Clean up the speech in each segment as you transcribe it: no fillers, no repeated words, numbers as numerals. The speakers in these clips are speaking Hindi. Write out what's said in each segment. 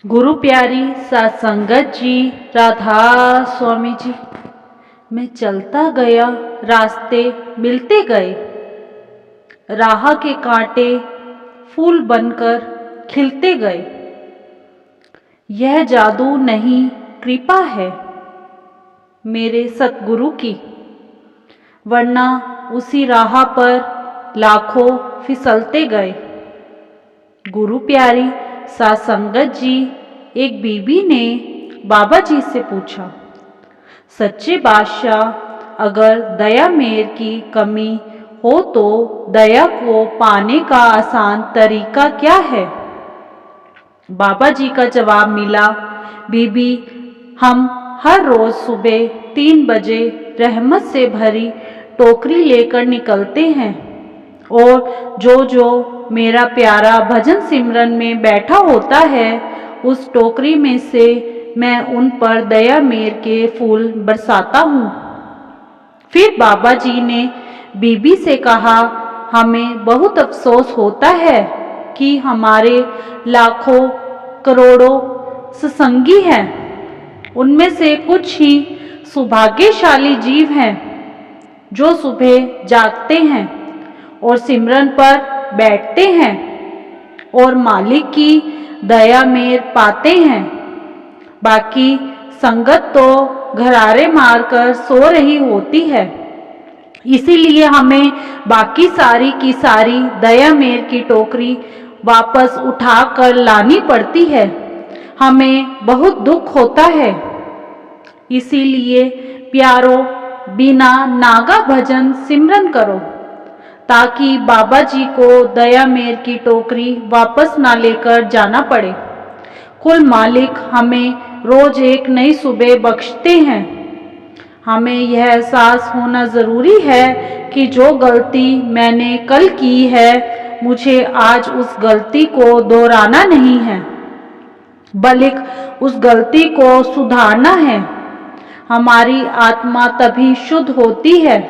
गुरु प्यारी सत्संगत जी, राधा स्वामी जी। मैं चलता गया, रास्ते मिलते गए, राह के कांटे फूल बनकर खिलते गए। यह जादू नहीं, कृपा है मेरे सतगुरु की, वरना उसी राह पर लाखों फिसलते गए। गुरु प्यारी सत्संगत जी, एक बीबी ने बाबा जी से पूछा, सच्चे बादशाह, अगर दया मेर की कमी हो तो दया को पाने का आसान तरीका क्या है? बाबा जी का जवाब मिला, बीबी, हम हर रोज सुबह 3 बजे रहमत से भरी टोकरी लेकर निकलते हैं और जो मेरा प्यारा भजन सिमरन में बैठा होता है, उस टोकरी में से मैं उन पर दया मेर के फूल बरसाता हूँ। फिर बाबा जी ने बीबी से कहा, हमें बहुत अफसोस होता है कि हमारे लाखों करोड़ों सत्संगी हैं, उनमें से कुछ ही सौभाग्यशाली जीव हैं जो सुबह जागते हैं और सिमरन पर बैठते हैं और मालिक की दया मेर पाते हैं। बाकी संगत तो घरारे मारकर सो रही होती है। इसीलिए हमें बाकी सारी की सारी दया मेर की टोकरी वापस उठा कर लानी पड़ती है। हमें बहुत दुख होता है। इसीलिए प्यारों, बिना नागा भजन सिमरन करो, ताकि बाबा जी को दया मेर की टोकरी वापस ना लेकर जाना पड़े। कुल मालिक हमें रोज एक नई सुबह बख्शते हैं। हमें यह एहसास होना ज़रूरी है कि जो गलती मैंने कल की है, मुझे आज उस गलती को दोहराना नहीं है, बल्कि उस गलती को सुधारना है। हमारी आत्मा तभी शुद्ध होती है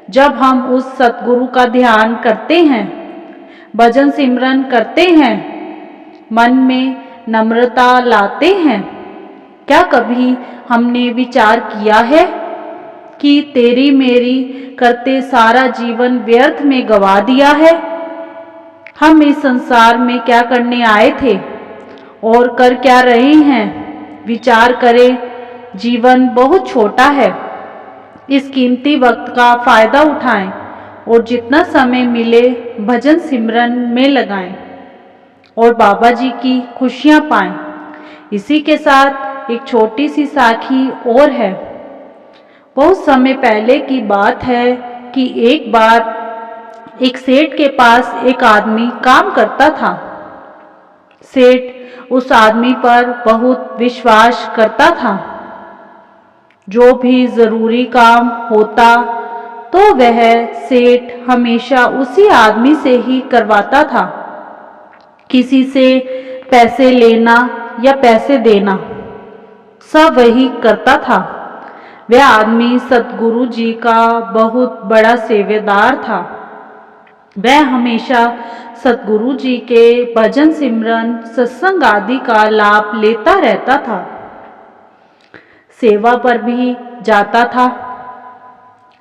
जब हम उस सतगुरु का ध्यान करते हैं, भजन सिमरन करते हैं, मन में नम्रता लाते हैं। क्या कभी हमने विचार किया है कि तेरी मेरी करते सारा जीवन व्यर्थ में गवा दिया है? हम इस संसार में क्या करने आए थे और कर क्या रहे हैं? विचार करें, जीवन बहुत छोटा है। इस कीमती वक्त का फायदा उठाएं और जितना समय मिले भजन सिमरन में लगाएं और बाबा जी की खुशियां पाएं। इसी के साथ एक छोटी सी साखी और है। बहुत समय पहले की बात है कि एक बार एक सेठ के पास एक आदमी काम करता था। सेठ उस आदमी पर बहुत विश्वास करता था। जो भी जरूरी काम होता तो वह सेठ हमेशा उसी आदमी से ही करवाता था। किसी से पैसे लेना या पैसे देना सब वही करता था। वह आदमी सतगुरु जी का बहुत बड़ा सेवेदार था। वह हमेशा सतगुरु जी के भजन सिमरन सत्संग आदि का लाभ लेता रहता था। सेवा पर भी जाता था।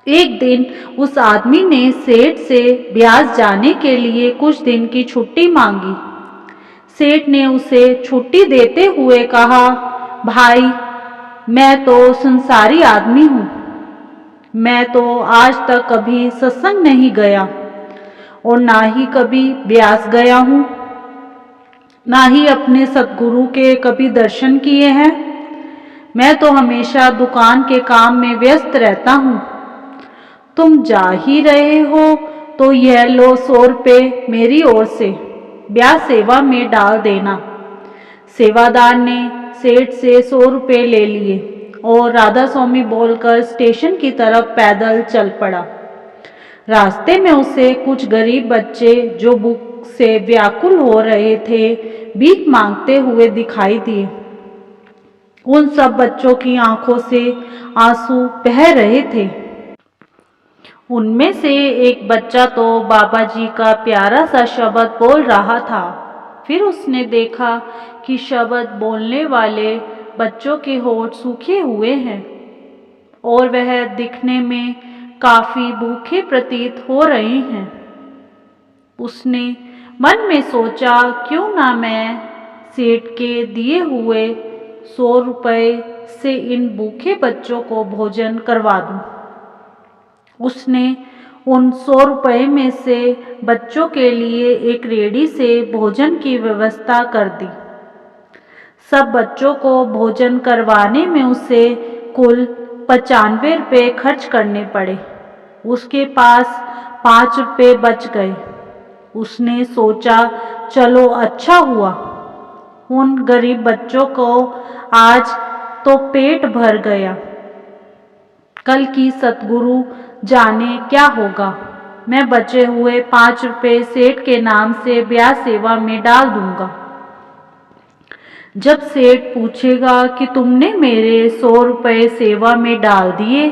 एक दिन उस आदमी ने सेठ से ब्यास जाने के लिए कुछ दिन की छुट्टी मांगी। सेठ ने उसे छुट्टी देते हुए कहा, भाई, मैं तो संसारी आदमी हूँ। मैं तो आज तक कभी सत्संग नहीं गया और ना ही कभी ब्यास गया हूँ, ना ही अपने सतगुरु के कभी दर्शन किए हैं। मैं तो हमेशा दुकान के काम में व्यस्त रहता हूँ। तुम जा ही रहे हो तो यह लो 100 रुपये मेरी ओर से ब्याह सेवा में डाल देना। सेवादार ने सेठ से 100 रुपये ले लिए और राधा स्वामी बोलकर स्टेशन की तरफ पैदल चल पड़ा। रास्ते में उसे कुछ गरीब बच्चे जो भूख से व्याकुल हो रहे थे, भीख मांगते हुए दिखाई दिए। उन सब बच्चों की आंखों से आंसू बह रहे थे। उनमें से एक बच्चा तो बाबा जी का प्यारा सा शब्द बोल रहा था, फिर उसने देखा कि शब्द बोलने वाले बच्चों के होंठ सूखे हुए हैं और वह दिखने में काफी भूखे प्रतीत हो रहे हैं। उसने मन में सोचा, क्यों ना मैं सेठ के दिए हुए 100 रुपए से इन भूखे बच्चों को भोजन करवा दूं। उसने उन 100 रुपए में से बच्चों के लिए एक रेहड़ी से भोजन की व्यवस्था कर दी। सब बच्चों को भोजन करवाने में उसे कुल 95 रुपये खर्च करने पड़े। उसके पास 5 रुपये बच गए। उसने सोचा, चलो अच्छा हुआ, उन गरीब बच्चों को आज तो पेट भर गया, कल की सतगुरु जाने क्या होगा। मैं बचे हुए 5 रुपये सेठ के नाम से ब्याह सेवा में डाल दूंगा। जब सेठ पूछेगा कि तुमने मेरे 100 रुपये सेवा में डाल दिए,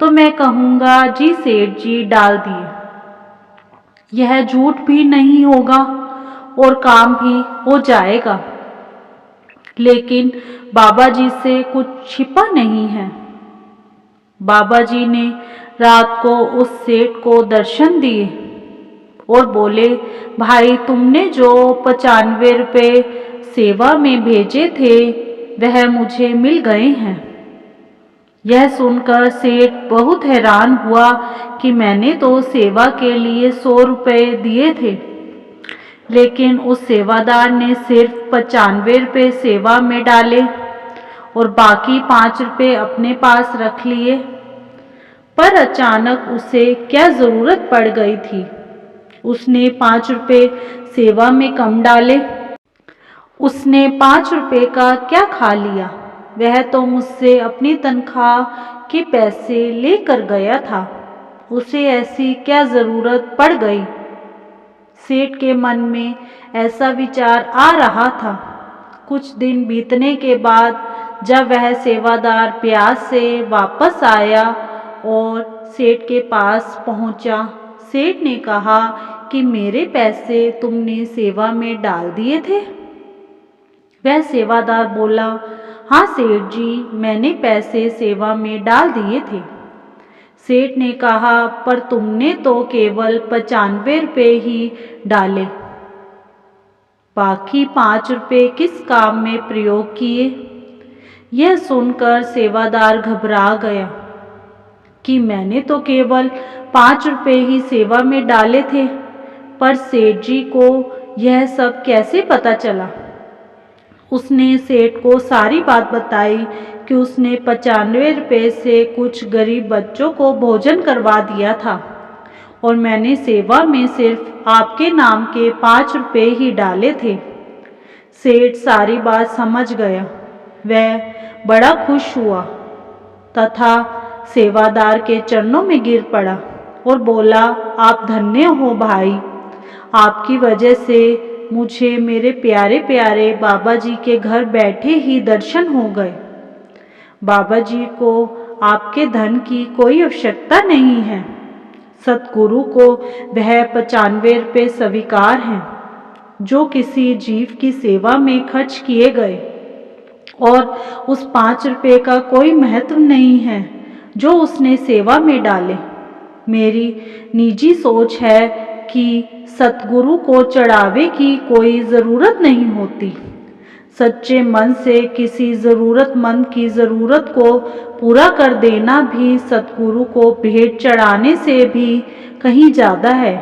तो मैं कहूँगा, जी सेठ जी, डाल दिए। यह झूठ भी नहीं होगा और काम भी हो जाएगा। लेकिन बाबा जी से कुछ छिपा नहीं है। बाबा जी ने रात को उस सेठ को दर्शन दिए और बोले, भाई, तुमने जो 95 रुपये सेवा में भेजे थे वह मुझे मिल गए हैं। यह सुनकर सेठ बहुत हैरान हुआ कि मैंने तो सेवा के लिए 100 रुपये दिए थे, लेकिन उस सेवादार ने सिर्फ 95 रुपये सेवा में डाले और बाकी 5 रुपये अपने पास रख लिए। पर अचानक उसे क्या जरूरत पड़ गई थी? उसने 5 रुपये सेवा में कम डाले। उसने 5 रुपये का क्या खा लिया? वह तो मुझसे अपनी तनख्वाह के पैसे लेकर गया था। उसे ऐसी क्या जरूरत पड़ गई? सेठ के मन में ऐसा विचार आ रहा था। कुछ दिन बीतने के बाद जब वह सेवादार प्यास से वापस आया और सेठ के पास पहुंचा, सेठ ने कहा कि मेरे पैसे तुमने सेवा में डाल दिए थे? वह सेवादार बोला, हाँ सेठ जी, मैंने पैसे सेवा में डाल दिए थे। सेठ ने कहा, पर तुमने तो केवल 95 रुपये ही डाले, बाकी 5 रुपये किस काम में प्रयोग किए? यह सुनकर सेवादार घबरा गया कि मैंने तो केवल 5 रुपये ही सेवा में डाले थे, पर सेठ जी को यह सब कैसे पता चला? उसने सेठ को सारी बात बताई कि उसने 95 रुपये से कुछ गरीब बच्चों को भोजन करवा दिया था और मैंने सेवा में सिर्फ आपके नाम के 5 रुपये ही डाले थे। सेठ सारी बात समझ गया। वह बड़ा खुश हुआ तथा सेवादार के चरणों में गिर पड़ा और बोला, आप धन्य हो भाई, आपकी वजह से मुझे मेरे प्यारे प्यारे बाबा जी के घर बैठे ही दर्शन हो गए। बाबा जी को आपके धन की कोई आवश्यकता नहीं है। सतगुरु को वह 95 रुपये स्वीकार हैं जो किसी जीव की सेवा में खर्च किए गए, और उस 5 रुपये का कोई महत्व नहीं है जो उसने सेवा में डाले। मेरी निजी सोच है कि सतगुरु को चढ़ावे की कोई ज़रूरत नहीं होती। सच्चे मन से किसी ज़रूरतमंद की ज़रूरत को पूरा कर देना भी सतगुरु को भेंट चढ़ाने से भी कहीं ज़्यादा है,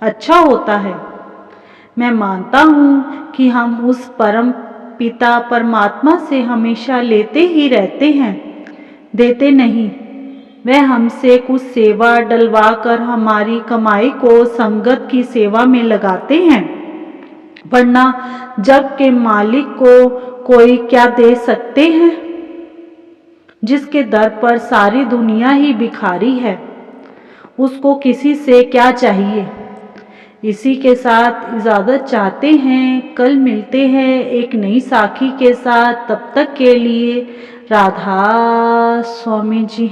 अच्छा होता है। मैं मानता हूँ कि हम उस परम पिता परमात्मा से हमेशा लेते ही रहते हैं, देते नहीं। वह हमसे कुछ सेवा डलवा कर हमारी कमाई को संगत की सेवा में लगाते हैं, वरना जग के मालिक को कोई क्या दे सकते हैं? जिसके दर पर सारी दुनिया ही भिखारी है, उसको किसी से क्या चाहिए? इसी के साथ इजाज़त चाहते हैं। कल मिलते हैं एक नई साखी के साथ। तब तक के लिए राधा स्वामी जी।